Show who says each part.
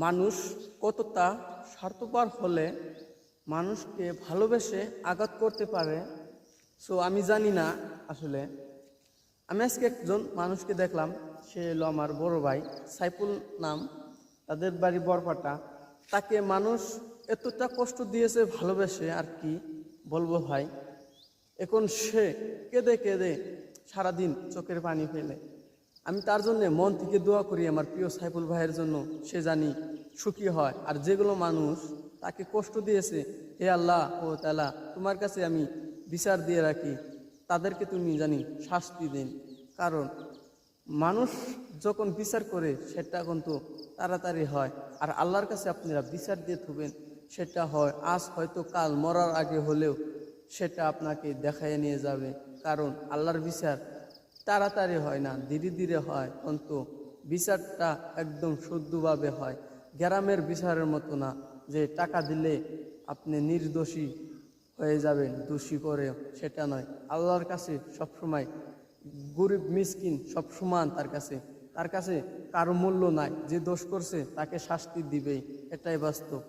Speaker 1: মানুষ কতটা স্বার্থপর হলে মানুষকে ভালোবেসে আঘাত করতে পারে। সো আমি জানি না আসলে। আমি আজকে একজন মানুষকে দেখলাম, সে হলো আমার বড় ভাই সাইফুল নাম, তাদের বাড়ি বরপাটা। তাকে মানুষ এতটা কষ্ট দিয়েছে ভালোবেসে, আর কি বলবো ভাই। এখন সে কেঁদে কেঁদে সারাদিন চোখের পানি ফেলে। আমি তার জন্য মন থেকে দোয়া করি আমার প্রিয় সাইফুল ভাইয়ের জন্য, সে জানি সুখী হয়। আর যেগুলো মানুষ তাকে কষ্ট দিয়েছে, হে আল্লাহ ও তাআলা, তোমার কাছে আমি বিচার দিয়ে রাখি, তাদেরকে তুমি জানি শাস্তি দিন। কারণ মানুষ যখন বিচার করে সেটা কিন্তু তাড়াতাড়ি হয়, আর আল্লাহর কাছে আপনারা বিচার দিয়ে থাকবেন, সেটা হয় আজ হয়তো কাল মরার আগে হলেও সেটা আপনাকে দেখায় নিয়ে যাবে। কারণ আল্লাহর বিচার তাড়াতাড়ি হয় না, ধীরে ধীরে হয়, কিন্তু বিচারটা একদম শুদ্ধভাবে হয়। গ্রামের বিচারের মতো না যে টাকা দিলে আপনি নির্দোষী হয়ে যাবেন দোষী করে, সেটা নয়। আল্লাহর কাছে সবসময় গরিব মিসকিন সব সমান, তার কাছে কারো মূল্য নাই। যে দোষ করছে তাকে শাস্তি দিবেই, এটাই বাস্তব।